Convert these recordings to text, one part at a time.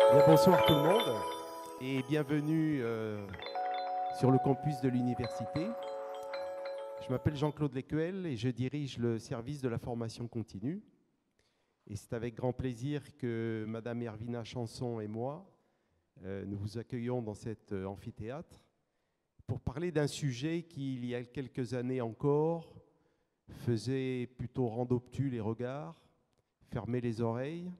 Bien, bonsoir tout le monde et bienvenue sur le campus de l'université. Je m'appelle Jean-Claude Lequel et je dirige le service de la formation continue. Et c'est avec grand plaisir que Madame Ervina Chanson et moi, nous vous accueillons dans cet amphithéâtre pour parler d'un sujet qui, il y a quelques années encore, faisait plutôt rendre obtus les regards, fermer les oreilles.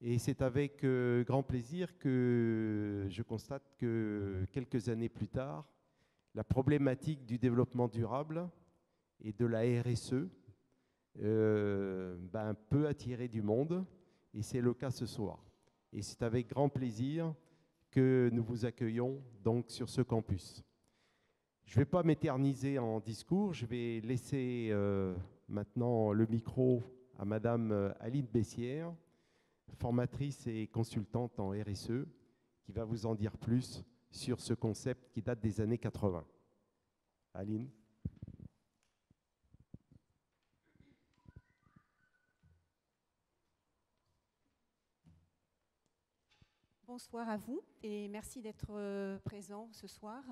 Et c'est avec grand plaisir que je constate que quelques années plus tard, la problématique du développement durable et de la RSE peut attirer du monde, et c'est le cas ce soir. Et c'est avec grand plaisir que nous vous accueillons donc sur ce campus. Je ne vais pas m'éterniser en discours, je vais laisser maintenant le micro à Madame Aline Bessière, formatrice et consultante en RSE, qui va vous en dire plus sur ce concept qui date des années 80. Aline. Bonsoir à vous et merci d'être présent ce soir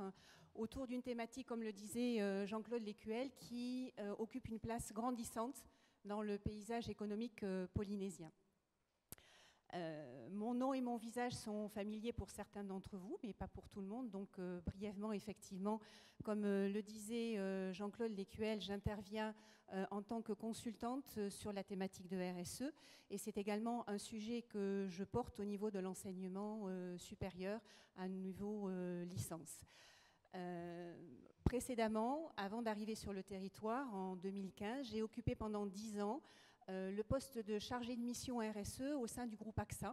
autour d'une thématique, comme le disait Jean-Claude Lecuel, qui occupe une place grandissante dans le paysage économique polynésien. Mon nom et mon visage sont familiers pour certains d'entre vous, mais pas pour tout le monde. Donc, brièvement, effectivement, comme le disait Jean-Claude Lecuel, j'interviens en tant que consultante sur la thématique de RSE. Et c'est également un sujet que je porte au niveau de l'enseignement supérieur, à niveau licence. Précédemment, avant d'arriver sur le territoire en 2015, j'ai occupé pendant 10 ans le poste de chargé de mission RSE au sein du groupe AXA.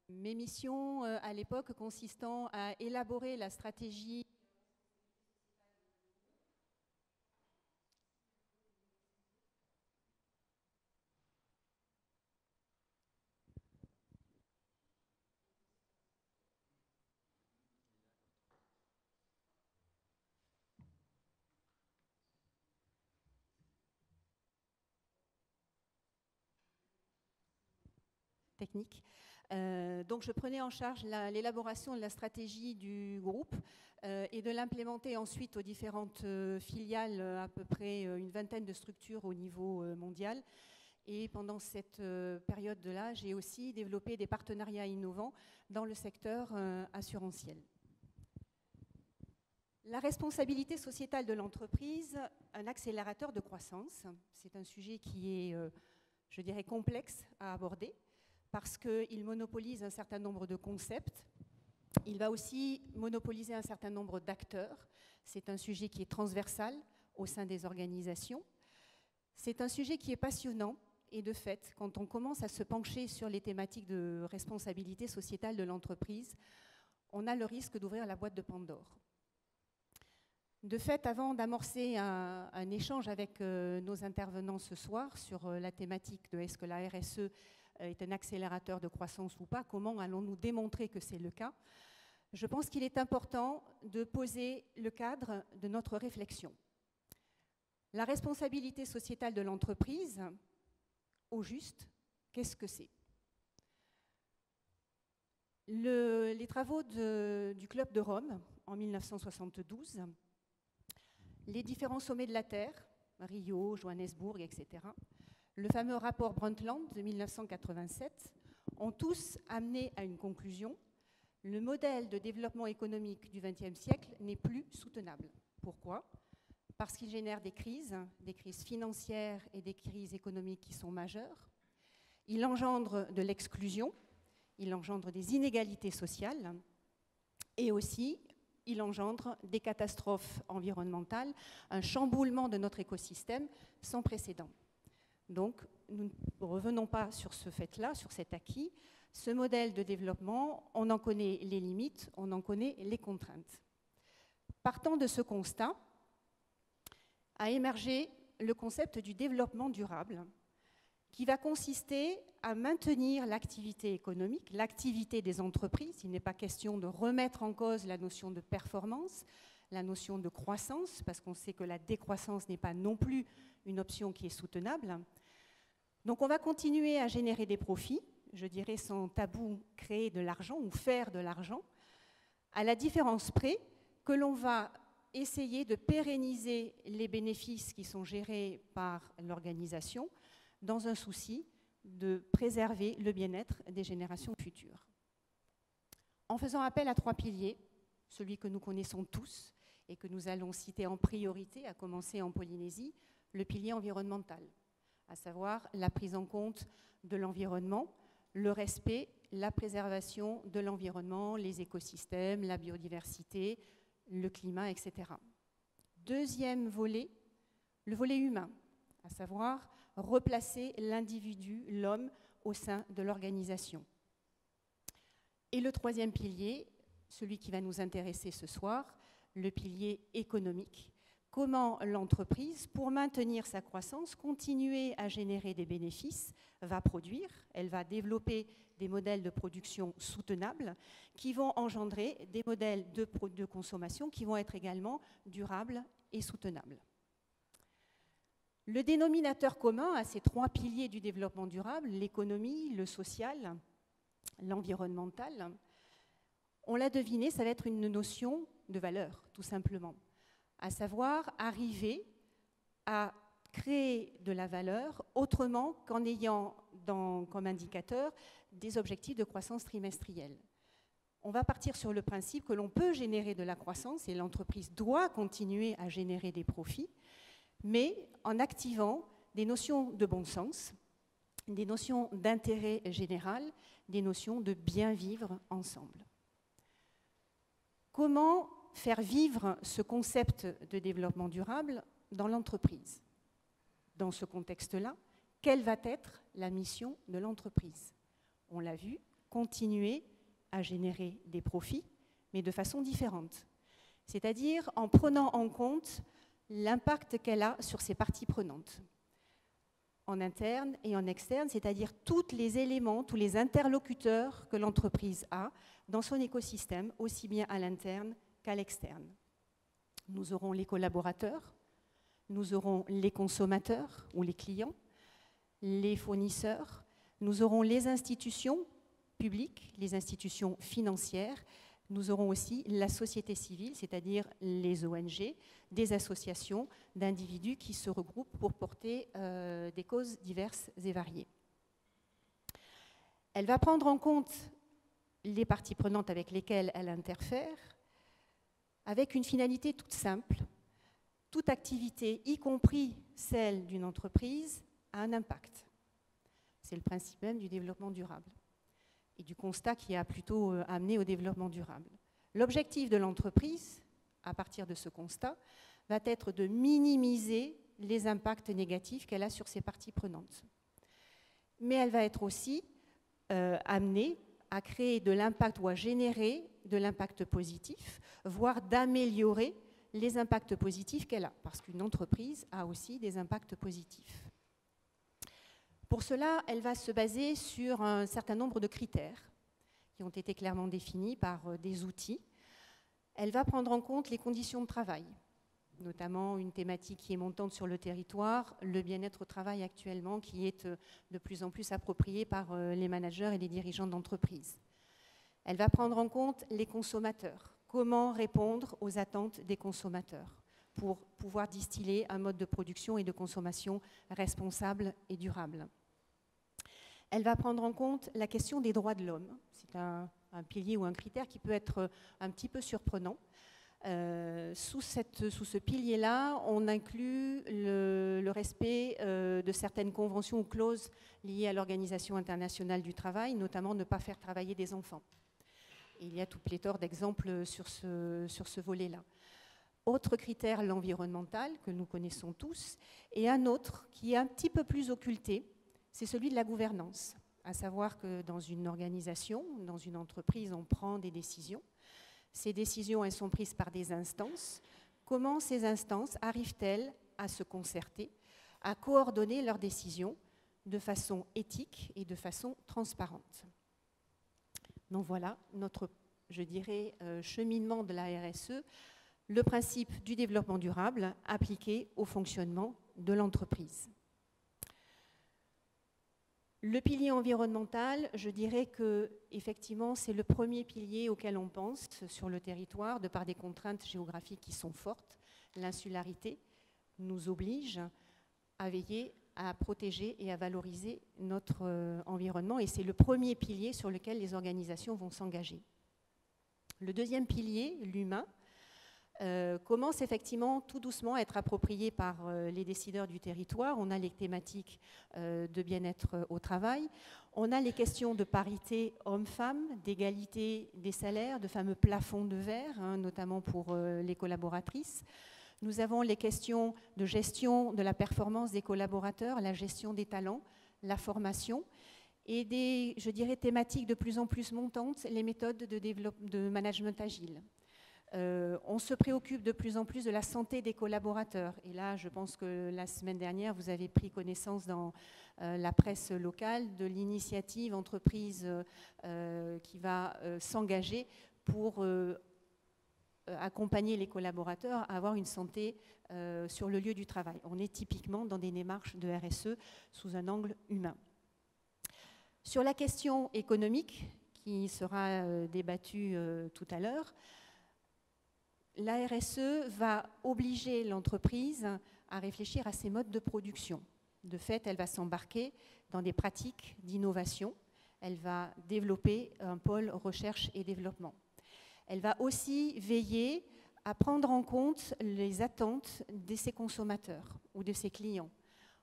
Mes missions à l'époque consistant à élaborer la stratégie technique. Donc je prenais en charge l'élaboration de la stratégie du groupe et de l'implémenter ensuite aux différentes filiales, à peu près une vingtaine de structures au niveau mondial. Et pendant cette période-là, j'ai aussi développé des partenariats innovants dans le secteur assurantiel. La responsabilité sociétale de l'entreprise, un accélérateur de croissance, c'est un sujet qui est, je dirais, complexe à aborder, parce qu'il monopolise un certain nombre de concepts. Il va aussi monopoliser un certain nombre d'acteurs. C'est un sujet qui est transversal au sein des organisations. C'est un sujet qui est passionnant. Et de fait, quand on commence à se pencher sur les thématiques de responsabilité sociétale de l'entreprise, on a le risque d'ouvrir la boîte de Pandore. De fait, avant d'amorcer un échange avec nos intervenants ce soir sur la thématique de est-ce que la RSE est un accélérateur de croissance ou pas, comment allons-nous démontrer que c'est le cas, je pense qu'il est important de poser le cadre de notre réflexion. La responsabilité sociétale de l'entreprise, au juste, qu'est-ce que c'est? Les travaux du Club de Rome en 1972, les différents sommets de la Terre, Rio, Johannesburg, etc., le fameux rapport Brundtland de 1987, ont tous amené à une conclusion: le modèle de développement économique du XXe siècle n'est plus soutenable. Pourquoi? Parce qu'il génère des crises financières et des crises économiques qui sont majeures. Il engendre de l'exclusion, il engendre des inégalités sociales et aussi il engendre des catastrophes environnementales, un chamboulement de notre écosystème sans précédent. Donc, nous ne revenons pas sur ce fait-là, sur cet acquis. Ce modèle de développement, on en connaît les limites, on en connaît les contraintes. Partant de ce constat, a émergé le concept du développement durable, qui va consister à maintenir l'activité économique, l'activité des entreprises. Il n'est pas question de remettre en cause la notion de performance, la notion de croissance, parce qu'on sait que la décroissance n'est pas non plus une option qui est soutenable. Donc on va continuer à générer des profits, je dirais sans tabou, créer de l'argent ou faire de l'argent, à la différence près que l'on va essayer de pérenniser les bénéfices qui sont gérés par l'organisation dans un souci de préserver le bien-être des générations futures. En faisant appel à 3 piliers, celui que nous connaissons tous et que nous allons citer en priorité, à commencer en Polynésie, le pilier environnemental, à savoir la prise en compte de l'environnement, le respect, la préservation de l'environnement, les écosystèmes, la biodiversité, le climat, etc. Deuxième volet, le volet humain, à savoir replacer l'individu, l'homme, au sein de l'organisation. Et le troisième pilier, celui qui va nous intéresser ce soir, le pilier économique. Comment l'entreprise, pour maintenir sa croissance, continuer à générer des bénéfices, va produire, elle va développer des modèles de production soutenables qui vont engendrer des modèles de consommation qui vont être également durables et soutenables. Le dénominateur commun à ces 3 piliers du développement durable, l'économie, le social, l'environnemental, on l'a deviné, ça va être une notion de valeur, tout simplement, à savoir arriver à créer de la valeur autrement qu'en ayant comme indicateur des objectifs de croissance trimestrielle. On va partir sur le principe que l'on peut générer de la croissance et l'entreprise doit continuer à générer des profits, mais en activant des notions de bon sens, des notions d'intérêt général, des notions de bien vivre ensemble. Comment faire vivre ce concept de développement durable dans l'entreprise? Dans ce contexte-là, quelle va être la mission de l'entreprise? On l'a vu, continuer à générer des profits, mais de façon différente. C'est-à-dire en prenant en compte l'impact qu'elle a sur ses parties prenantes, en interne et en externe, c'est-à-dire tous les éléments, tous les interlocuteurs que l'entreprise a dans son écosystème, aussi bien à l'interne qu'à l'externe. Nous aurons les collaborateurs, nous aurons les consommateurs ou les clients, les fournisseurs, nous aurons les institutions publiques, les institutions financières, nous aurons aussi la société civile, c'est-à-dire les ONG, des associations d'individus qui se regroupent pour porter des causes diverses et variées. Elle va prendre en compte les parties prenantes avec lesquelles elle interfère, avec une finalité toute simple. Toute activité, y compris celle d'une entreprise, a un impact. C'est le principe même du développement durable et du constat qui a plutôt amené au développement durable. L'objectif de l'entreprise, à partir de ce constat, va être de minimiser les impacts négatifs qu'elle a sur ses parties prenantes. Mais elle va être aussi amenée à créer de l'impact ou à générer de l'impact positif, voire d'améliorer les impacts positifs qu'elle a, parce qu'une entreprise a aussi des impacts positifs. Pour cela, elle va se baser sur un certain nombre de critères qui ont été clairement définis par des outils. Elle va prendre en compte les conditions de travail, notamment une thématique qui est montante sur le territoire, le bien-être au travail actuellement, qui est de plus en plus approprié par les managers et les dirigeants d'entreprise. Elle va prendre en compte les consommateurs. Comment répondre aux attentes des consommateurs pour pouvoir distiller un mode de production et de consommation responsable et durable. Elle va prendre en compte la question des droits de l'homme. C'est un pilier ou un critère qui peut être un petit peu surprenant. Sous ce pilier-là, on inclut le respect de certaines conventions ou clauses liées à l'Organisation internationale du travail, notamment ne pas faire travailler des enfants. Il y a tout pléthore d'exemples sur ce volet-là. Autre critère, l'environnemental, que nous connaissons tous, et un autre qui est un petit peu plus occulté, c'est celui de la gouvernance, à savoir que dans une organisation, dans une entreprise, on prend des décisions. Ces décisions, elles sont prises par des instances. Comment ces instances arrivent-elles à se concerter, à coordonner leurs décisions de façon éthique et de façon transparente. Donc voilà notre, je dirais, cheminement de la RSE, le principe du développement durable appliqué au fonctionnement de l'entreprise. Le pilier environnemental, je dirais que effectivement, c'est le premier pilier auquel on pense sur le territoire, de par des contraintes géographiques qui sont fortes. L'insularité nous oblige à veiller à protéger et à valoriser notre environnement, et c'est le premier pilier sur lequel les organisations vont s'engager. Le deuxième pilier, l'humain, commence effectivement tout doucement à être approprié par les décideurs du territoire. On a les thématiques de bien-être au travail, on a les questions de parité homme-femme, d'égalité des salaires, de fameux plafonds de verre, hein, notamment pour les collaboratrices. Nous avons les questions de gestion de la performance des collaborateurs, la gestion des talents, la formation, et des, je dirais, thématiques de plus en plus montantes, les méthodes de management agile. On se préoccupe de plus en plus de la santé des collaborateurs. Et là, je pense que la semaine dernière, vous avez pris connaissance dans la presse locale de l'initiative entreprise qui va s'engager pour accompagner les collaborateurs à avoir une santé sur le lieu du travail. On est typiquement dans des démarches de RSE sous un angle humain. Sur la question économique, qui sera débattue tout à l'heure, la RSE va obliger l'entreprise à réfléchir à ses modes de production. De fait, elle va s'embarquer dans des pratiques d'innovation. Elle va développer un pôle recherche et développement. Elle va aussi veiller à prendre en compte les attentes de ses consommateurs ou de ses clients,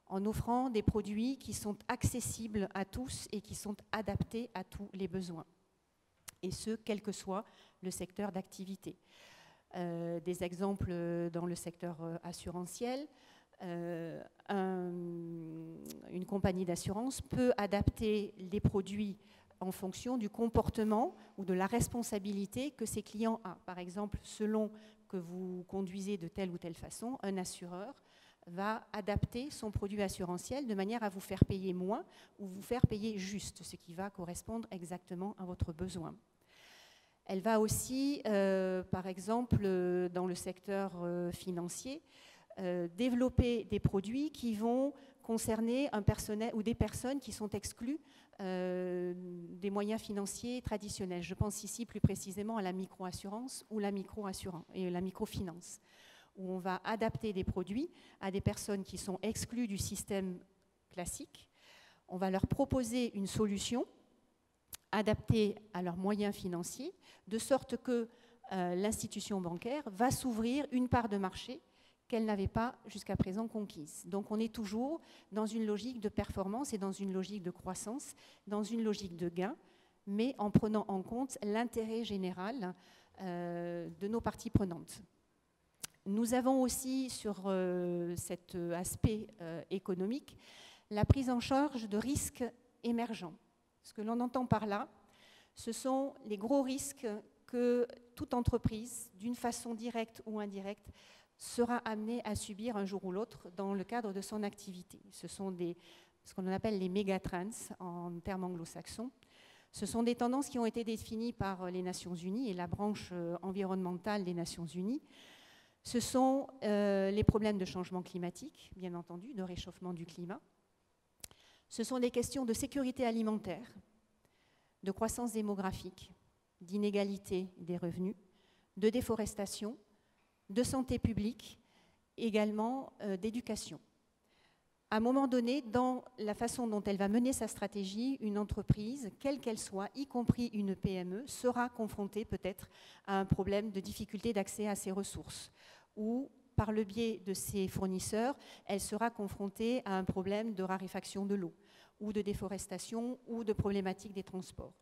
en offrant des produits qui sont accessibles à tous et qui sont adaptés à tous les besoins, et ce, quel que soit le secteur d'activité. Des exemples dans le secteur assurantiel, une compagnie d'assurance peut adapter les produits en fonction du comportement ou de la responsabilité que ses clients ont. Par exemple, selon que vous conduisez de telle ou telle façon, un assureur va adapter son produit assurantiel de manière à vous faire payer moins ou vous faire payer juste, ce qui va correspondre exactement à votre besoin. Elle va aussi, par exemple, dans le secteur financier, développer des produits qui vont concerner un personnel ou des personnes qui sont exclues des moyens financiers traditionnels. Je pense ici plus précisément à la microassurance ou la microfinance, où on va adapter des produits à des personnes qui sont exclues du système classique. On va leur proposer une solution adaptée à leurs moyens financiers, de sorte que l'institution bancaire va s'ouvrir une part de marché qu'elle n'avait pas jusqu'à présent conquise. Donc on est toujours dans une logique de performance et dans une logique de croissance, dans une logique de gain, mais en prenant en compte l'intérêt général de nos parties prenantes. Nous avons aussi sur cet aspect économique la prise en charge de risques émergents. Ce que l'on entend par là, ce sont les gros risques que toute entreprise, d'une façon directe ou indirecte, sera amenée à subir un jour ou l'autre dans le cadre de son activité. Ce sont ce qu'on appelle les mégatrends en termes anglo-saxons. Ce sont des tendances qui ont été définies par les Nations Unies et la branche environnementale des Nations Unies. Ce sont les problèmes de changement climatique, bien entendu, de réchauffement du climat. Ce sont des questions de sécurité alimentaire, de croissance démographique, d'inégalité des revenus, de déforestation, de santé publique, également d'éducation. À un moment donné, dans la façon dont elle va mener sa stratégie, une entreprise, quelle qu'elle soit, y compris une PME, sera confrontée peut-être à un problème de difficulté d'accès à ses ressources, ou par le biais de ses fournisseurs, elle sera confrontée à un problème de raréfaction de l'eau, ou de déforestation, ou de problématiques des transports.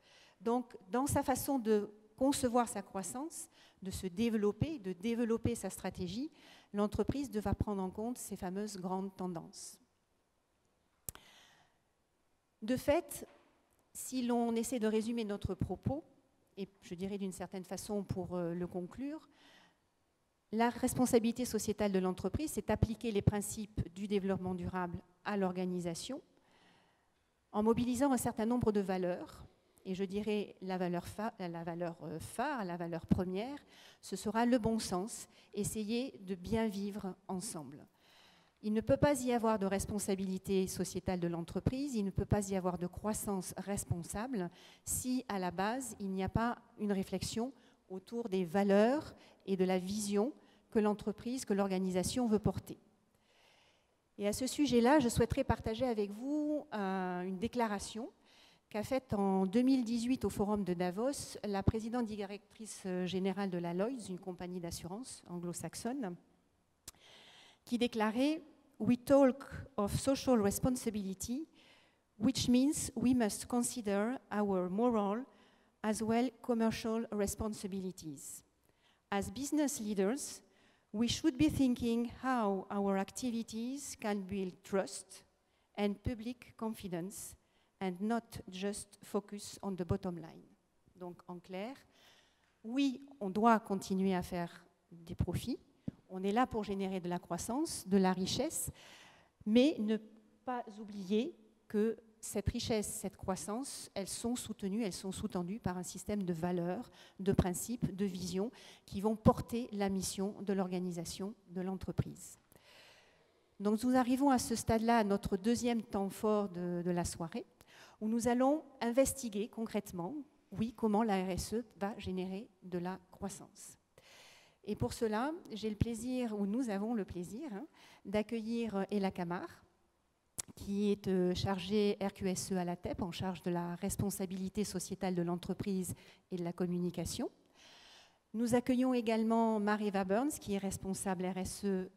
Donc, dans sa façon de concevoir sa croissance, de se développer, de développer sa stratégie, l'entreprise devra prendre en compte ces fameuses grandes tendances. De fait, si l'on essaie de résumer notre propos, et je dirais d'une certaine façon pour le conclure, la responsabilité sociétale de l'entreprise, c'est appliquer les principes du développement durable à l'organisation, en mobilisant un certain nombre de valeurs. Et je dirais la valeur phare, la valeur première, ce sera le bon sens, essayer de bien vivre ensemble. Il ne peut pas y avoir de responsabilité sociétale de l'entreprise, il ne peut pas y avoir de croissance responsable si, à la base, il n'y a pas une réflexion autour des valeurs et de la vision que l'entreprise, que l'organisation veut porter. Et à ce sujet-là, je souhaiterais partager avec vous une déclaration qu'a faite en 2018 au Forum de Davos la présidente directrice générale de la Lloyds, une compagnie d'assurance anglo-saxonne, qui déclarait « We talk of social responsibility, which means we must consider our moral as well commercial responsibilities. As business leaders, we should be thinking how our activities can build trust and public confidence and not just focus on the bottom line. » Donc, en clair, oui, on doit continuer à faire des profits, on est là pour générer de la croissance, de la richesse, mais ne pas oublier que cette richesse, cette croissance, elles sont soutenues, elles sont sous-tendues par un système de valeurs, de principes, de visions qui vont porter la mission de l'organisation de l'entreprise. Donc nous arrivons à ce stade-là, à notre deuxième temps fort de la soirée, où nous allons investiguer concrètement, oui, comment la RSE va générer de la croissance. Et pour cela, j'ai le plaisir, ou nous avons le plaisir, d'accueillir Ella Camar, qui est chargée RQSE à la TEP, en charge de la responsabilité sociétale de l'entreprise et de la communication. Nous accueillons également Mary-Eva Burns, qui est responsable RSE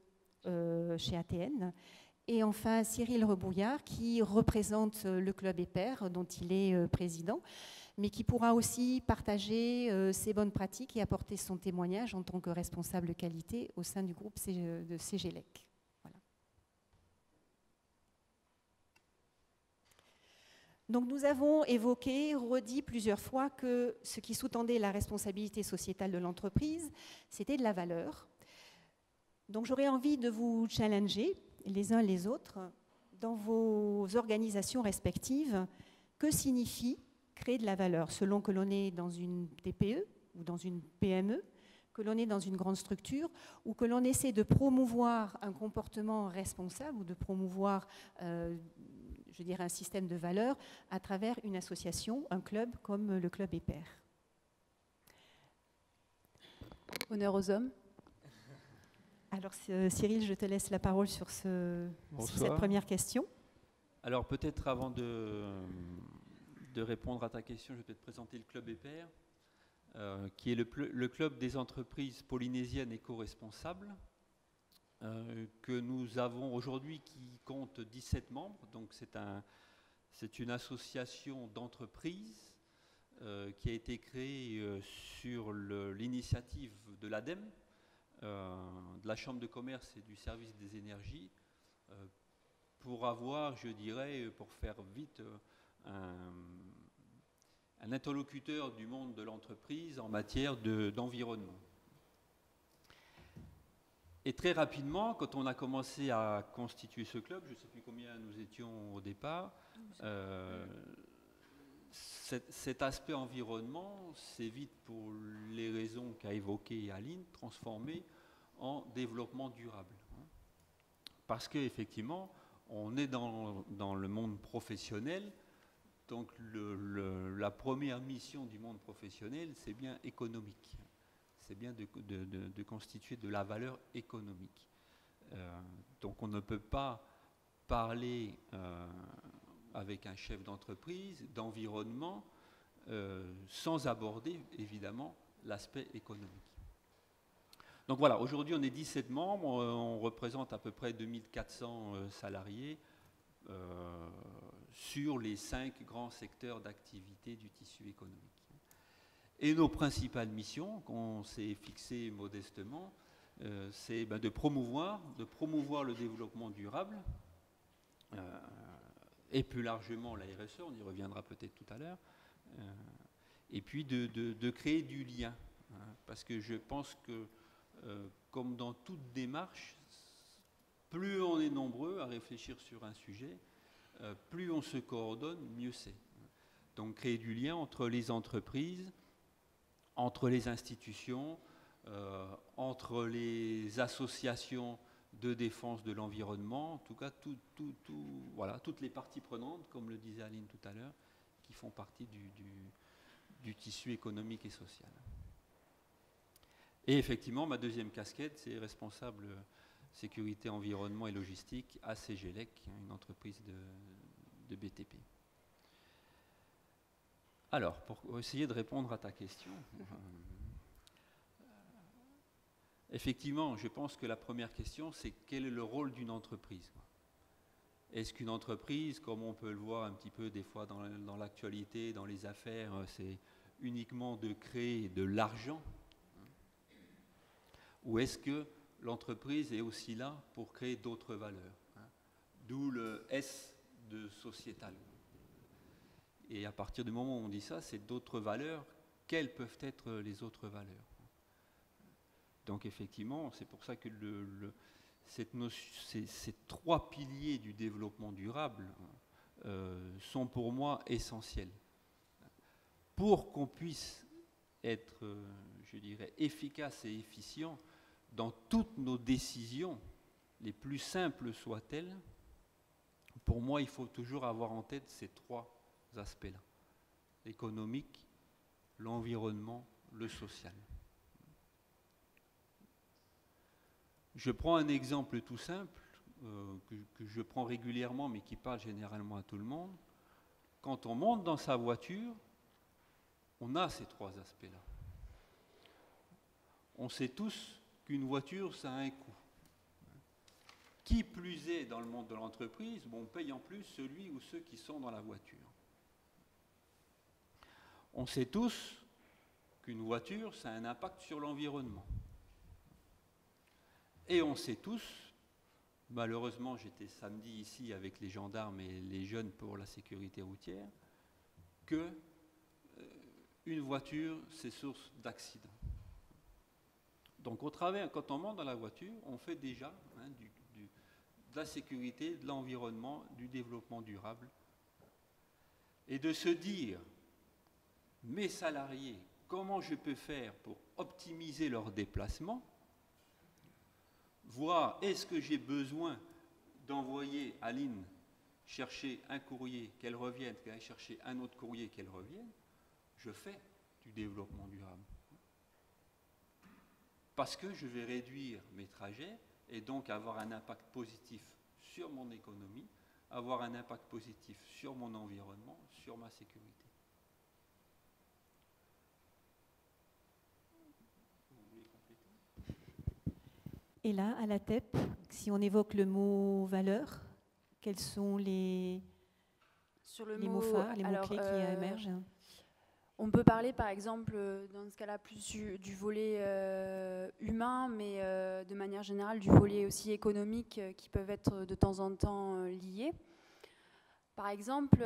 chez ATN. Et enfin, Cyril Rebouillard, qui représente le club EPER, dont il est président, mais qui pourra aussi partager ses bonnes pratiques et apporter son témoignage en tant que responsable qualité au sein du groupe de CGLEC. Voilà. Donc nous avons évoqué, redit plusieurs fois que ce qui sous-tendait la responsabilité sociétale de l'entreprise, c'était de la valeur. Donc j'aurais envie de vous challenger, les uns les autres, dans vos organisations respectives, que signifie créer de la valeur, selon que l'on est dans une TPE ou dans une PME, que l'on est dans une grande structure, ou que l'on essaie de promouvoir un comportement responsable ou de promouvoir, je dirais, un système de valeurs à travers une association, un club comme le club EPER. Honneur aux hommes. Alors Cyril, je te laisse la parole sur cette première question. Alors peut-être avant de répondre à ta question, je vais peut-être présenter le club EPER, qui est le club des entreprises polynésiennes éco-responsables, que nous avons aujourd'hui, qui compte 17 membres. Donc c'est une association d'entreprises qui a été créée sur l'initiative de l'ADEME, de la Chambre de commerce et du service des énergies, pour avoir, je dirais, pour faire vite, un interlocuteur du monde de l'entreprise en matière d'environnement. Et très rapidement, quand on a commencé à constituer ce club, je ne sais plus combien nous étions au départ, cet aspect environnement s'est vite, pour les raisons qu'a évoquées Aline, transformé en développement durable. Parce qu'effectivement, on est dans le monde professionnel, donc la première mission du monde professionnel, c'est bien économique. C'est bien de constituer de la valeur économique. Donc on ne peut pas parler avec un chef d'entreprise d'environnement sans aborder évidemment l'aspect économique. Donc voilà, aujourd'hui on est 17 membres, on représente à peu près 2400 salariés sur les 5 grands secteurs d'activité du tissu économique. Et nos principales missions, qu'on s'est fixées modestement, c'est de promouvoir le développement durable, et plus largement la RSE, on y reviendra peut-être tout à l'heure, et puis de créer du lien. Parce que je pense que, comme dans toute démarche, plus on est nombreux à réfléchir sur un sujet, plus on se coordonne, mieux c'est. Donc créer du lien entre les entreprises, entre les institutions, entre les associations de défense de l'environnement, en tout cas voilà, toutes les parties prenantes, comme le disait Aline tout à l'heure, qui font partie du tissu économique et social. Et effectivement, ma deuxième casquette, c'est responsable sécurité, environnement et logistique à CGLEC, une entreprise de BTP. Alors, pour essayer de répondre à ta question, effectivement, je pense que la première question, c'est quel est le rôle d'une entreprise? Est-ce qu'une entreprise, comme on peut le voir un petit peu des fois dans l'actualité, dans les affaires, c'est uniquement de créer de l'argent? Ou est-ce que l'entreprise est aussi là pour créer d'autres valeurs? D'où le S de sociétal. Et à partir du moment où on dit ça, c'est d'autres valeurs. Quelles peuvent être les autres valeurs? Donc effectivement, c'est pour ça que ces trois piliers du développement durable sont pour moi essentiels. Pour qu'on puisse être, je dirais, efficace et efficient dans toutes nos décisions, les plus simples soient-elles, pour moi, il faut toujours avoir en tête ces trois aspects-là: l'économique, l'environnement, le social. Je prends un exemple tout simple, que je prends régulièrement, mais qui parle généralement à tout le monde. Quand on monte dans sa voiture, on a ces trois aspects-là. On sait tous qu'une voiture, ça a un coût. Qui plus est, dans le monde de l'entreprise, on paye en plus celui ou ceux qui sont dans la voiture. On sait tous qu'une voiture, ça a un impact sur l'environnement. Et on sait tous, malheureusement j'étais samedi ici avec les gendarmes et les jeunes pour la sécurité routière, que une voiture, c'est source d'accidents. Donc au travers, quand on monte dans la voiture, on fait déjà de la sécurité, de l'environnement, du développement durable. Et de se dire, mes salariés, comment je peux faire pour optimiser leur déplacement, voir est-ce que j'ai besoin d'envoyer Aline chercher un courrier, qu'elle revienne, qu'elle aille chercher un autre courrier, qu'elle revienne, je fais du développement durable. Parce que je vais réduire mes trajets et donc avoir un impact positif sur mon économie, avoir un impact positif sur mon environnement, sur ma sécurité. Et là, à la TEP, si on évoque le mot valeur, quels sont les mots phares, les mots-clés qui émergent? On peut parler par exemple, dans ce cas-là, plus du volet humain, mais de manière générale du volet aussi économique qui peuvent être de temps en temps liés. Par exemple,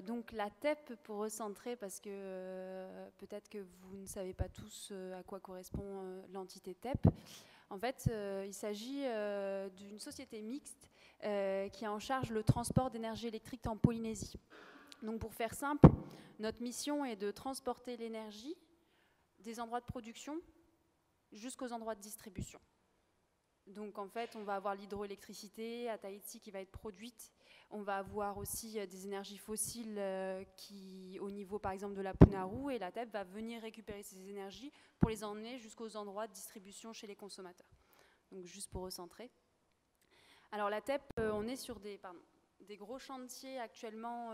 donc la TEP, pour recentrer, parce que peut-être que vous ne savez pas tous à quoi correspond l'entité TEP. En fait, il s'agit d'une société mixte qui est en charge le transport d'énergie électrique en Polynésie. Donc pour faire simple, notre mission est de transporter l'énergie des endroits de production jusqu'aux endroits de distribution. Donc en fait, on va avoir l'hydroélectricité à Tahiti qui va être produite. On va avoir aussi des énergies fossiles qui, au niveau par exemple de la Punaru, et la TEP va venir récupérer ces énergies pour les emmener jusqu'aux endroits de distribution chez les consommateurs. Donc juste pour recentrer. Alors la TEP, on est sur des gros chantiers actuellement,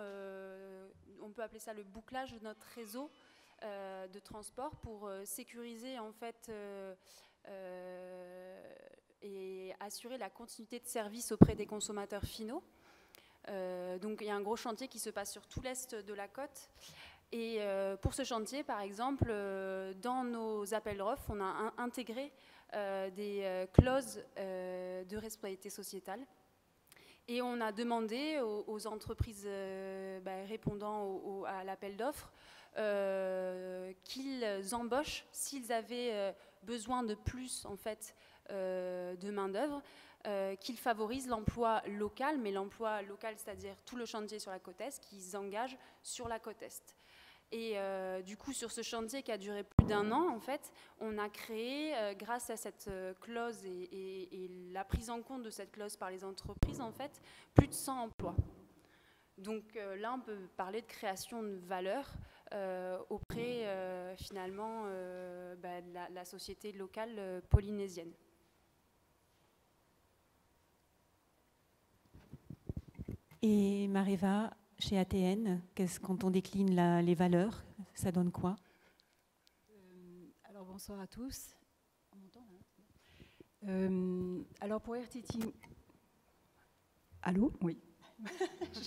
on peut appeler ça le bouclage de notre réseau de transport pour sécuriser en fait et assurer la continuité de service auprès des consommateurs finaux. Donc il y a un gros chantier qui se passe sur tout l'est de la côte. Et pour ce chantier, par exemple, dans nos appels d'offres, on a intégré des clauses de responsabilité sociétale. Et on a demandé aux entreprises répondant à l'appel d'offres qu'ils embauchent s'ils avaient besoin de plus en fait, de main-d'œuvre, qu'ils favorisent l'emploi local, mais l'emploi local, c'est-à-dire tout le chantier sur la côte Est, qu'ils engagent sur la côte Est. Et du coup, sur ce chantier qui a duré plus d'1 an, en fait, on a créé, grâce à cette clause et la prise en compte de cette clause par les entreprises, en fait, plus de 100 emplois. Donc là, on peut parler de création de valeur auprès, finalement, de la société locale polynésienne. Et Mareva, chez ATN, quand on décline les valeurs, ça donne quoi? Alors bonsoir à tous. On m'entend là? Alors pour RTT... Allô? Oui.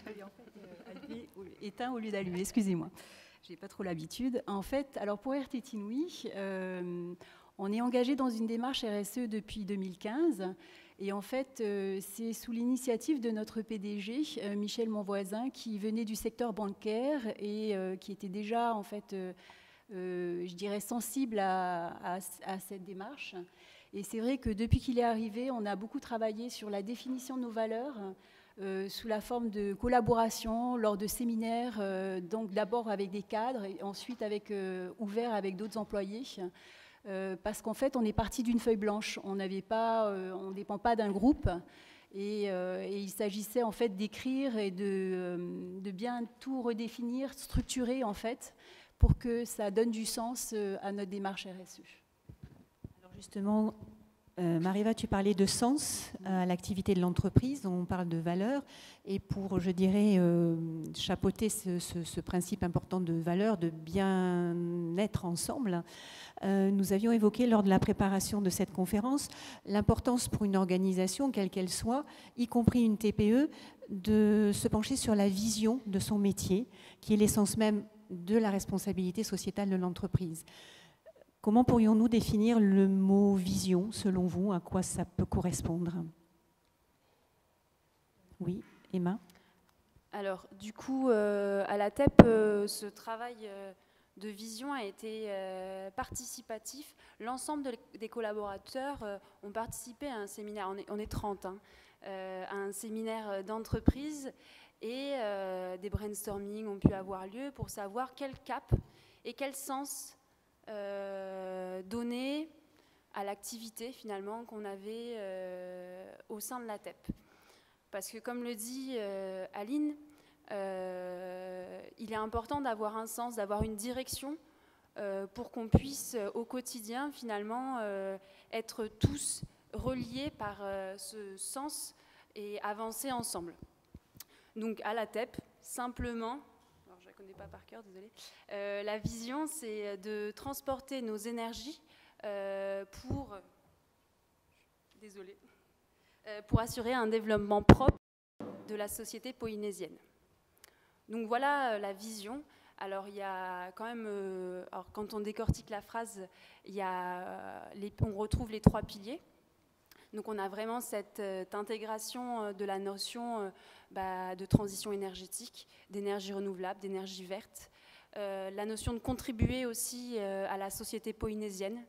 J'avais en fait allumé, éteint au lieu d'allumer, excusez-moi. Je n'ai pas trop l'habitude. En fait, alors pour RTT Inouï, on est engagé dans une démarche RSE depuis 2015. Et en fait, c'est sous l'initiative de notre PDG, Michel Monvoisin, qui venait du secteur bancaire et qui était déjà, en fait, je dirais, sensible à cette démarche. Et c'est vrai que depuis qu'il est arrivé, on a beaucoup travaillé sur la définition de nos valeurs, sous la forme de collaboration, lors de séminaires, donc d'abord avec des cadres et ensuite ouvert avec d'autres employés. Parce qu'en fait, on est parti d'une feuille blanche. On ne dépend pas d'un groupe. Et il s'agissait en fait d'écrire et de bien tout redéfinir, structurer en fait, pour que ça donne du sens à notre démarche RSE. Alors justement, Mareva, tu parlais de sens à l'activité de l'entreprise, on parle de valeur, et pour, je dirais, chapeauter ce principe important de valeur, de bien-être ensemble, nous avions évoqué lors de la préparation de cette conférence l'importance pour une organisation, quelle qu'elle soit, y compris une TPE, de se pencher sur la vision de son métier, qui est l'essence même de la responsabilité sociétale de l'entreprise. Comment pourrions-nous définir le mot vision, selon vous? À quoi ça peut correspondre? Oui, Emma? Alors, du coup, à la TEP, ce travail de vision a été participatif. L'ensemble des collaborateurs ont participé à un séminaire, on est 30, hein, à un séminaire d'entreprise, et des brainstorming ont pu avoir lieu pour savoir quel cap et quel sens donner à l'activité finalement qu'on avait au sein de la TEP. Parce que comme le dit Aline, il est important d'avoir un sens, d'avoir une direction pour qu'on puisse au quotidien finalement être tous reliés par ce sens et avancer ensemble. Donc à la TEP, simplement, alors je ne la connais pas par cœur, désolée, la vision c'est de transporter nos énergies pour assurer un développement propre de la société polynésienne. Donc voilà la vision. Alors il y a quand même, alors quand on décortique la phrase, on retrouve les 3 piliers. Donc on a vraiment cette intégration de la notion de transition énergétique, d'énergie renouvelable, d'énergie verte, la notion de contribuer aussi à la société polynésienne,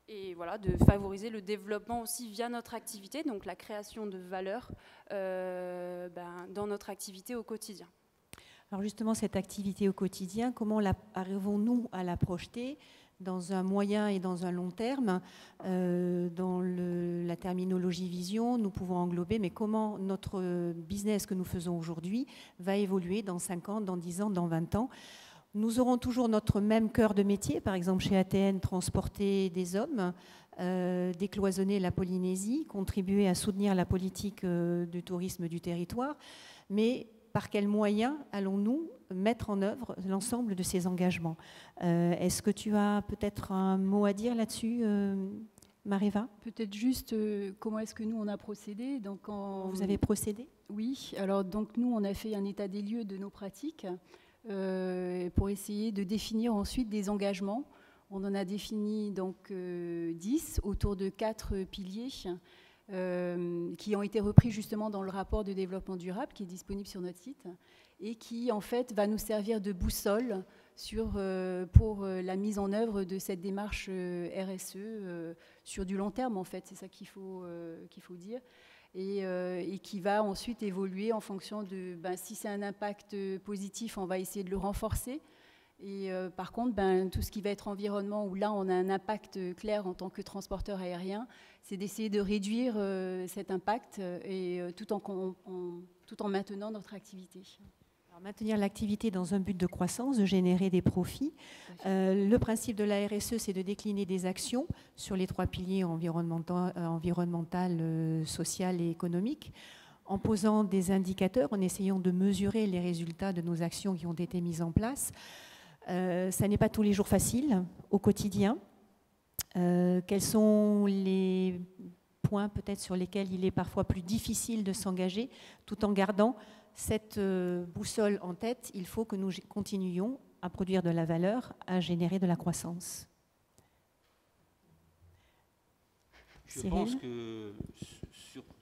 et voilà, de favoriser le développement aussi via notre activité, donc la création de valeur dans notre activité au quotidien. Alors justement, cette activité au quotidien, comment arrivons-nous à la projeter dans un moyen et dans un long terme? Dans la terminologie vision, nous pouvons englober, mais comment notre business que nous faisons aujourd'hui va évoluer dans 5 ans, dans 10 ans, dans 20 ans? Nous aurons toujours notre même cœur de métier, par exemple chez ATN, transporter des hommes, décloisonner la Polynésie, contribuer à soutenir la politique du tourisme du territoire, mais par quels moyens allons-nous mettre en œuvre l'ensemble de ces engagements? Est-ce que tu as peut-être un mot à dire là-dessus, Mareva? Peut-être juste comment est-ce que nous on a procédé. Donc Vous avez procédé? Oui, alors donc nous on a fait un état des lieux de nos pratiques pour essayer de définir ensuite des engagements. On en a défini donc 10 autour de 4 piliers qui ont été repris justement dans le rapport de développement durable qui est disponible sur notre site et qui en fait va nous servir de boussole pour la mise en œuvre de cette démarche RSE sur du long terme, en fait. C'est ça qu'il faut dire. Et qui va ensuite évoluer en fonction de, si c'est un impact positif, on va essayer de le renforcer. Et par contre, tout ce qui va être environnement, où là on a un impact clair en tant que transporteur aérien, c'est d'essayer de réduire cet impact tout en maintenant notre activité. Alors, maintenir l'activité dans un but de croissance, de générer des profits. Le principe de la RSE, c'est de décliner des actions sur les 3 piliers environnemental, social et économique, en posant des indicateurs, en essayant de mesurer les résultats de nos actions qui ont été mises en place. Ça n'est pas tous les jours facile au quotidien. Quels sont les points peut-être sur lesquels il est parfois plus difficile de s'engager, tout en gardant cette boussole en tête? Il faut que nous continuions à produire de la valeur, à générer de la croissance. Je pense que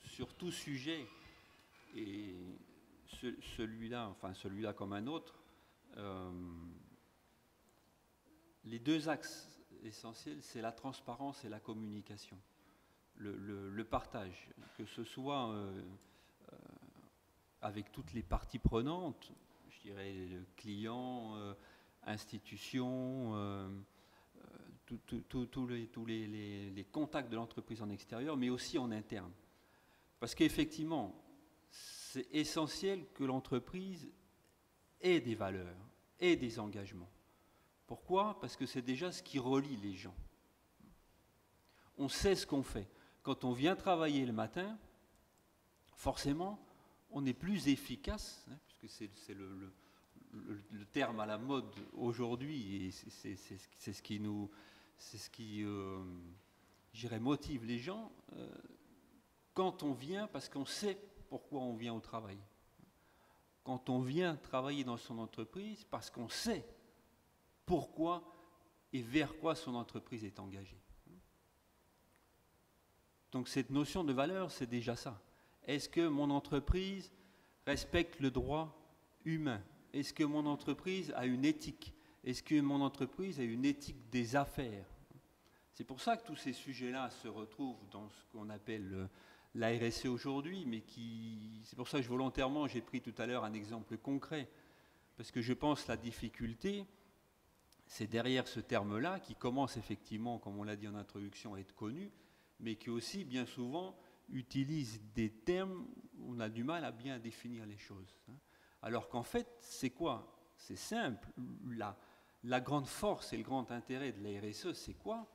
sur tout sujet, et celui-là comme un autre, les 2 axes essentiels, c'est la transparence et la communication, le partage, que ce soit avec toutes les parties prenantes, je dirais clients, institutions, tous les contacts de l'entreprise en extérieur, mais aussi en interne. Parce qu'effectivement, c'est essentiel que l'entreprise ait des valeurs, ait des engagements. Pourquoi? Parce que c'est déjà ce qui relie les gens. On sait ce qu'on fait. Quand on vient travailler le matin, forcément, on est plus efficace, puisque c'est le terme à la mode aujourd'hui, et c'est ce qui motive les gens, quand on vient, parce qu'on sait pourquoi on vient au travail. Quand on vient travailler dans son entreprise, parce qu'on sait pourquoi et vers quoi son entreprise est engagée. Donc cette notion de valeur, c'est déjà ça. Est-ce que mon entreprise respecte le droit humain? Est-ce que mon entreprise a une éthique? Est-ce que mon entreprise a une éthique des affaires? C'est pour ça que tous ces sujets-là se retrouvent dans ce qu'on appelle la RSE aujourd'hui, mais c'est pour ça que volontairement j'ai pris tout à l'heure un exemple concret, parce que je pense que la difficulté, c'est derrière ce terme-là qui commence effectivement, comme on l'a dit en introduction, à être connu, mais qui aussi bien souvent utilise des termes où on a du mal à bien définir les choses. Alors qu'en fait, c'est quoi? C'est simple. La grande force et le grand intérêt de la RSE, c'est quoi?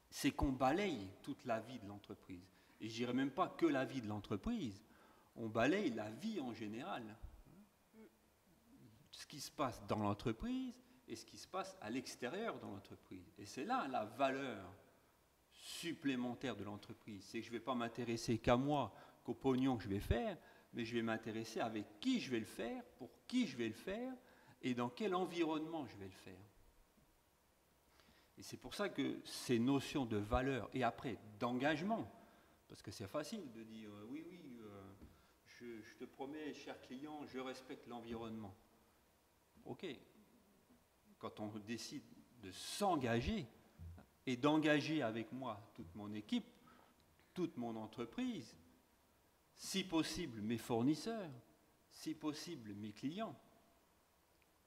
C'est qu'on balaye toute la vie de l'entreprise. Et je dirais même pas que la vie de l'entreprise, on balaye la vie en général. Ce qui se passe dans l'entreprise et ce qui se passe à l'extérieur de l'entreprise. Et c'est là la valeur supplémentaire de l'entreprise. C'est que je ne vais pas m'intéresser qu'à moi, qu'au pognon que je vais faire, mais je vais m'intéresser avec qui je vais le faire, pour qui je vais le faire, et dans quel environnement je vais le faire. Et c'est pour ça que ces notions de valeur, et après d'engagement, parce que c'est facile de dire oui, je te promets, cher client, je respecte l'environnement. Ok. Quand on décide de s'engager et d'engager avec moi toute mon équipe, toute mon entreprise, si possible mes fournisseurs, si possible mes clients,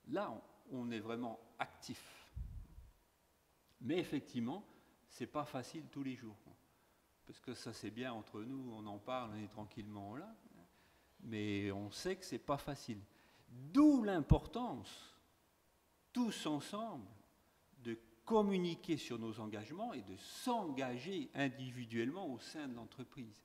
là on est vraiment actif. Mais effectivement, ce n'est pas facile tous les jours. Parce que ça c'est bien entre nous, on en parle, on est tranquillement là, mais on sait que ce n'est pas facile. D'où l'importance, tous ensemble, de communiquer sur nos engagements et de s'engager individuellement au sein de l'entreprise.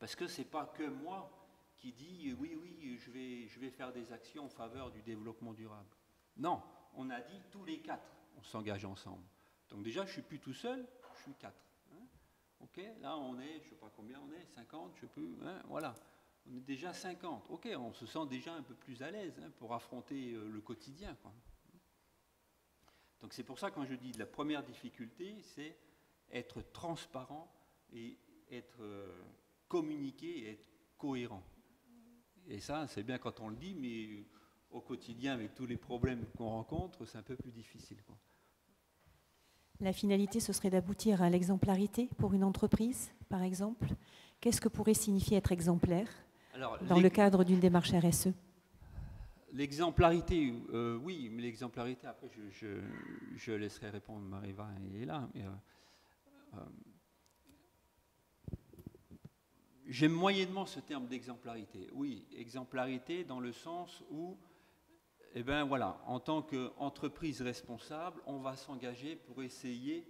Parce que ce n'est pas que moi qui dis oui, je vais faire des actions en faveur du développement durable. Non, on a dit tous les 4, on s'engage ensemble. Donc déjà, je ne suis plus tout seul, je suis 4. Ok, là on est, je ne sais pas combien on est, 50, je ne sais plus, voilà. On est déjà 50. Ok, on se sent déjà un peu plus à l'aise pour affronter le quotidien, quoi. Donc c'est pour ça que quand je dis la première difficulté, c'est être transparent et être communiqué et être cohérent. Et ça, c'est bien quand on le dit, mais au quotidien avec tous les problèmes qu'on rencontre, c'est un peu plus difficile, quoi. La finalité, ce serait d'aboutir à l'exemplarité pour une entreprise, par exemple. Qu'est-ce que pourrait signifier être exemplaire dans le cadre d'une démarche RSE? L'exemplarité, oui, mais l'exemplarité, après, je laisserai répondre Mariva, elle est là. J'aime moyennement ce terme d'exemplarité. Oui, exemplarité dans le sens où, eh ben voilà, en tant qu'entreprise responsable, on va s'engager pour essayer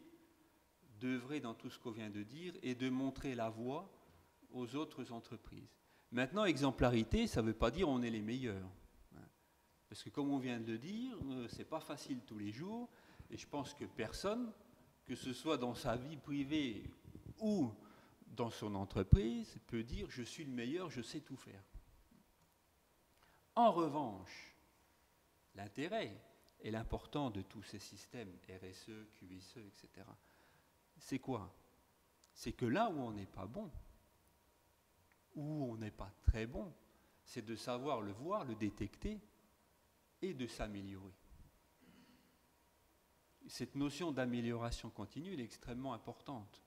d'œuvrer dans tout ce qu'on vient de dire et de montrer la voie aux autres entreprises. Maintenant, exemplarité, ça ne veut pas dire on est les meilleurs. Parce que comme on vient de le dire, ce n'est pas facile tous les jours. Et je pense que personne, que ce soit dans sa vie privée ou dans son entreprise, peut dire je suis le meilleur, je sais tout faire. En revanche, l'intérêt et l'important de tous ces systèmes RSE, QSE, etc., c'est quoi? C'est que là où on n'est pas bon, où on n'est pas très bon, c'est de savoir le voir, le détecter et de s'améliorer. Cette notion d'amélioration continue est extrêmement importante.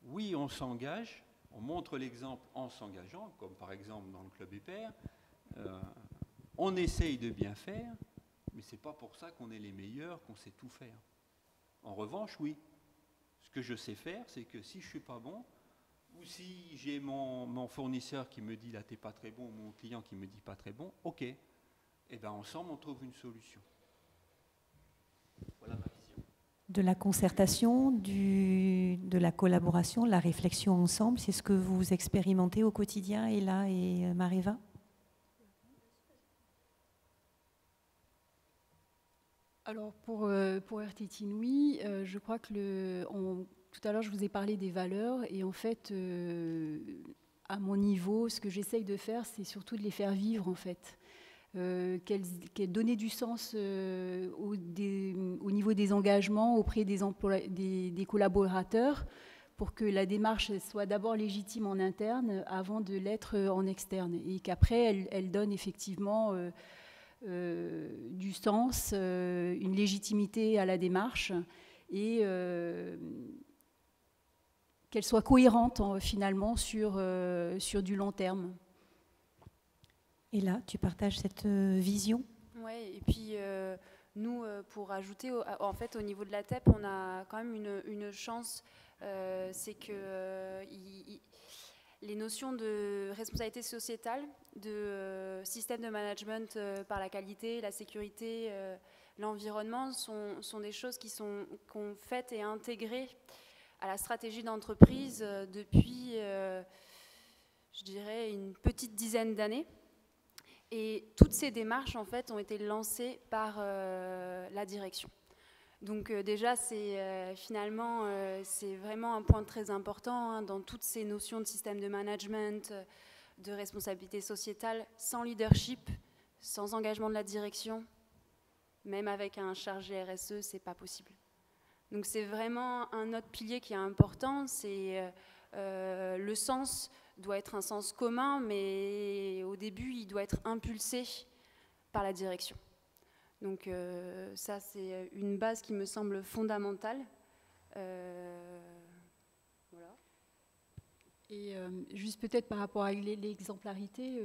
Oui, on s'engage, on montre l'exemple en s'engageant, comme par exemple dans le Club EPER, on essaye de bien faire, mais ce n'est pas pour ça qu'on est les meilleurs, qu'on sait tout faire. En revanche, oui, ce que je sais faire, c'est que si je ne suis pas bon, ou si j'ai mon fournisseur qui me dit là t'es pas très bon, ou mon client qui me dit pas très bon, ok, et bien ensemble on trouve une solution. Voilà ma vision. De la concertation, de la collaboration, de la réflexion ensemble, c'est ce que vous expérimentez au quotidien, Ella et Mariva? Alors pour RTT Inouï, je crois que tout à l'heure je vous ai parlé des valeurs et en fait à mon niveau ce que j'essaye de faire c'est surtout de les faire vivre en fait, qu'elles donner du sens au niveau des engagements auprès des collaborateurs pour que la démarche soit d'abord légitime en interne avant de l'être en externe et qu'après elle donne effectivement du sens, une légitimité à la démarche et qu'elle soit cohérente finalement sur du long terme. Et là, tu partages cette vision? Oui, et puis nous, pour ajouter, en fait, au niveau de la TEP, on a quand même une chance, c'est que les notions de responsabilité sociétale, de système de management par la qualité, la sécurité, l'environnement sont des choses qu'on fait et intégrées à la stratégie d'entreprise depuis, je dirais, une petite dizaine d'années. Et toutes ces démarches, en fait, ont été lancées par la direction. Donc déjà, finalement, c'est vraiment un point très important hein, dans toutes ces notions de système de management, de responsabilité sociétale. Sans leadership, sans engagement de la direction, même avec un chargé RSE, c'est pas possible. Donc c'est vraiment un autre pilier qui est important, c'est le sens doit être un sens commun, mais au début, il doit être impulsé par la direction. Donc ça, c'est une base qui me semble fondamentale. Voilà. Et juste peut-être par rapport à l'exemplarité,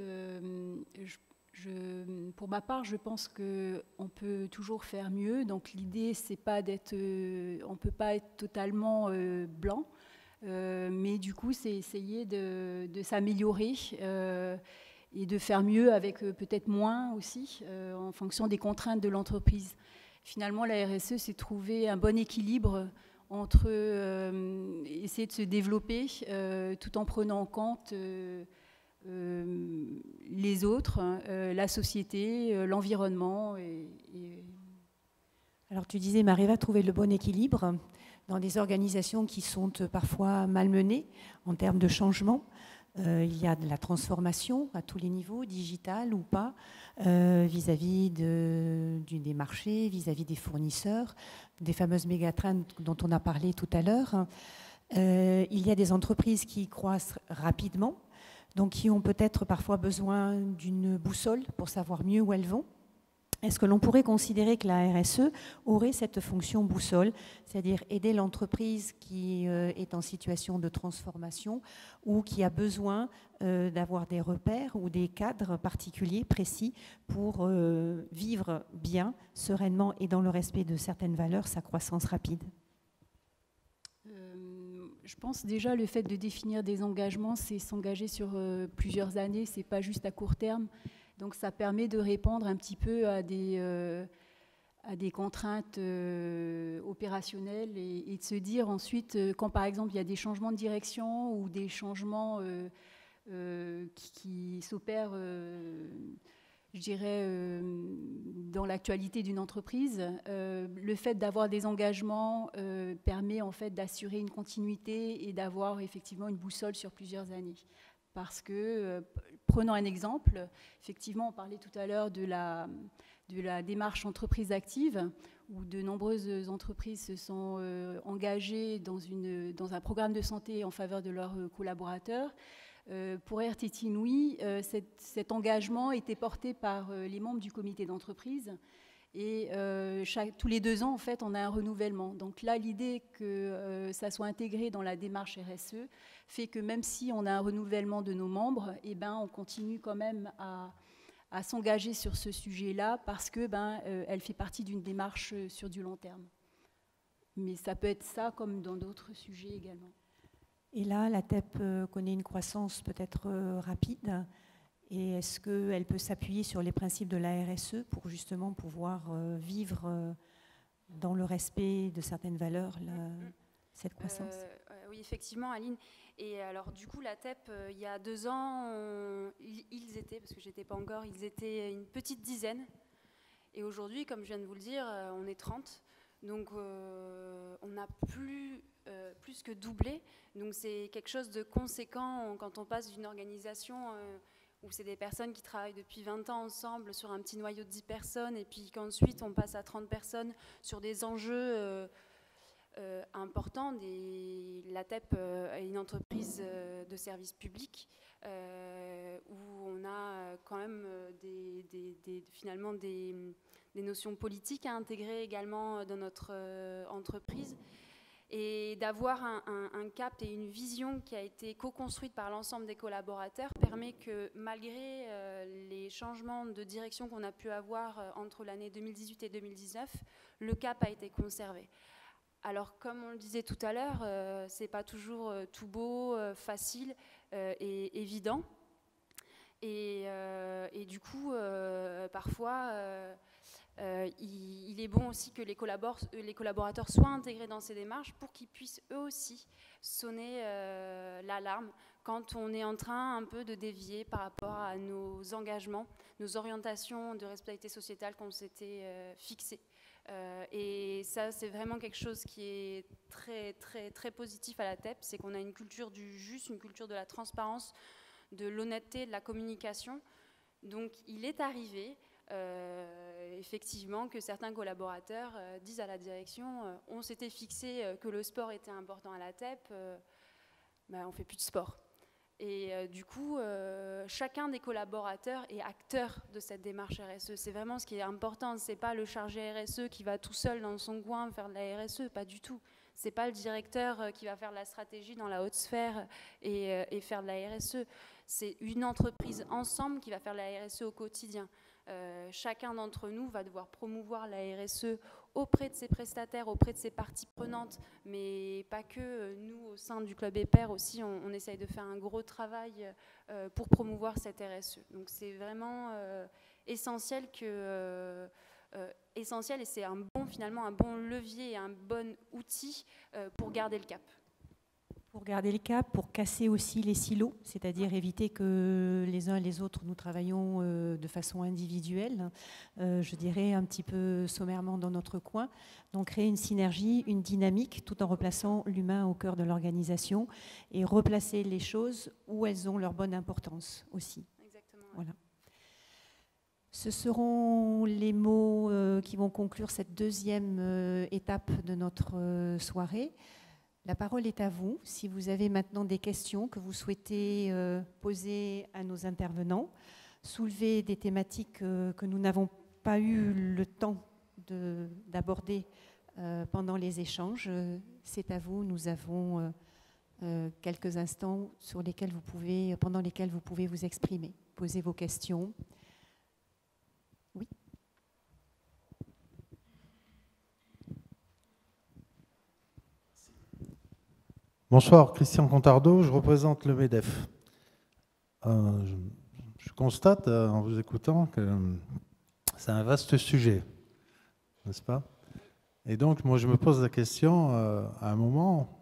pour ma part, je pense qu'on peut toujours faire mieux. Donc l'idée, c'est pas d'être, on peut pas être totalement blanc, mais du coup, c'est essayer de s'améliorer. Et de faire mieux avec peut-être moins aussi, en fonction des contraintes de l'entreprise. Finalement, la RSE, c'est trouver un bon équilibre entre essayer de se développer tout en prenant en compte les autres, la société, l'environnement. Alors tu disais, Mariva, trouver le bon équilibre dans des organisations qui sont parfois malmenées en termes de changement. Il y a de la transformation à tous les niveaux, digitale ou pas, vis-à-vis des marchés, vis-à-vis des fournisseurs, des fameuses mégatrends dont on a parlé tout à l'heure. Il y a des entreprises qui croissent rapidement, donc qui ont peut-être parfois besoin d'une boussole pour savoir mieux où elles vont. Est-ce que l'on pourrait considérer que la RSE aurait cette fonction boussole, c'est-à-dire aider l'entreprise qui est en situation de transformation ou qui a besoin d'avoir des repères ou des cadres particuliers, précis, pour vivre bien, sereinement et dans le respect de certaines valeurs, sa croissance rapide? Je pense déjà le fait de définir des engagements, c'est s'engager sur plusieurs années, c'est pas juste à court terme. Donc ça permet de répondre un petit peu à des contraintes opérationnelles et de se dire ensuite, quand par exemple il y a des changements de direction ou des changements qui s'opèrent, je dirais, dans l'actualité d'une entreprise, le fait d'avoir des engagements permet en fait d'assurer une continuité et d'avoir effectivement une boussole sur plusieurs années. Parce que, prenons un exemple, effectivement, on parlait tout à l'heure de la démarche entreprise active, où de nombreuses entreprises se sont engagées dans un programme de santé en faveur de leurs collaborateurs. Pour RTT Inouï, cet engagement était porté par les membres du comité d'entreprise. Et tous les 2 ans, en fait, on a un renouvellement. Donc là, l'idée que ça soit intégré dans la démarche RSE fait que même si on a un renouvellement de nos membres, eh ben, on continue quand même à s'engager sur ce sujet-là parce que elle fait partie d'une démarche sur du long terme. Mais ça peut être ça comme dans d'autres sujets également. Et là, la TEP connaît une croissance peut-être rapide. Et est-ce qu'elle peut s'appuyer sur les principes de la RSE pour justement pouvoir vivre dans le respect de certaines valeurs cette croissance? Oui, effectivement, Aline. Et alors, du coup, la TEP, il y a 2 ans, ils étaient, parce que je n'étais pas encore, ils étaient une petite dizaine. Et aujourd'hui, comme je viens de vous le dire, on est 30. Donc, on a plus que doublé. Donc, c'est quelque chose de conséquent quand on passe d'une organisation où c'est des personnes qui travaillent depuis 20 ans ensemble sur un petit noyau de 10 personnes, et puis qu'ensuite on passe à 30 personnes sur des enjeux importants. La TEP est une entreprise de service public où on a quand même finalement des notions politiques à intégrer également dans notre entreprise. Et d'avoir un cap et une vision qui a été co-construite par l'ensemble des collaborateurs permet que, malgré les changements de direction qu'on a pu avoir entre l'année 2018 et 2019, le cap a été conservé. Alors, comme on le disait tout à l'heure, c'est pas toujours tout beau, facile et évident. Et du coup, parfois... il est bon aussi que les collaborateurs soient intégrés dans ces démarches pour qu'ils puissent eux aussi sonner l'alarme quand on est en train un peu de dévier par rapport à nos engagements, nos orientations de responsabilité sociétale qu'on s'était fixées. Et ça, c'est vraiment quelque chose qui est très, très, très positif à la TEP, c'est qu'on a une culture du juste, une culture de la transparence, de l'honnêteté, de la communication. Donc, il est arrivé... effectivement que certains collaborateurs disent à la direction on s'était fixé que le sport était important à la TEP, on ne fait plus de sport. Et du coup, chacun des collaborateurs est acteur de cette démarche RSE. C'est vraiment ce qui est important. Ce n'est pas le chargé RSE qui va tout seul dans son coin faire de la RSE, pas du tout. Ce n'est pas le directeur qui va faire de la stratégie dans la haute sphère et faire de la RSE. C'est une entreprise ensemble qui va faire de la RSE au quotidien. Chacun d'entre nous va devoir promouvoir la RSE auprès de ses prestataires, auprès de ses parties prenantes, mais pas que. Nous, au sein du Club EPER aussi, on essaye de faire un gros travail pour promouvoir cette RSE. Donc c'est vraiment essentiel et c'est finalement un bon levier et un bon outil pour garder le cap. Pour garder le cap, pour casser aussi les silos, c'est-à-dire éviter que les uns et les autres, nous travaillons de façon individuelle, je dirais un petit peu sommairement dans notre coin. Donc créer une synergie, une dynamique, tout en replaçant l'humain au cœur de l'organisation et replacer les choses où elles ont leur bonne importance aussi. Exactement. Voilà. Ce seront les mots qui vont conclure cette deuxième étape de notre soirée. La parole est à vous. Si vous avez maintenant des questions que vous souhaitez poser à nos intervenants, soulever des thématiques que nous n'avons pas eu le temps d'aborder pendant les échanges, c'est à vous. Nous avons quelques instants pendant lesquels vous pouvez vous exprimer, poser vos questions. Oui. Bonsoir, Christian Contardeau, je représente le MEDEF. Je constate en vous écoutant que c'est un vaste sujet, n'est-ce pas? Et donc, moi, je me pose la question, à un moment,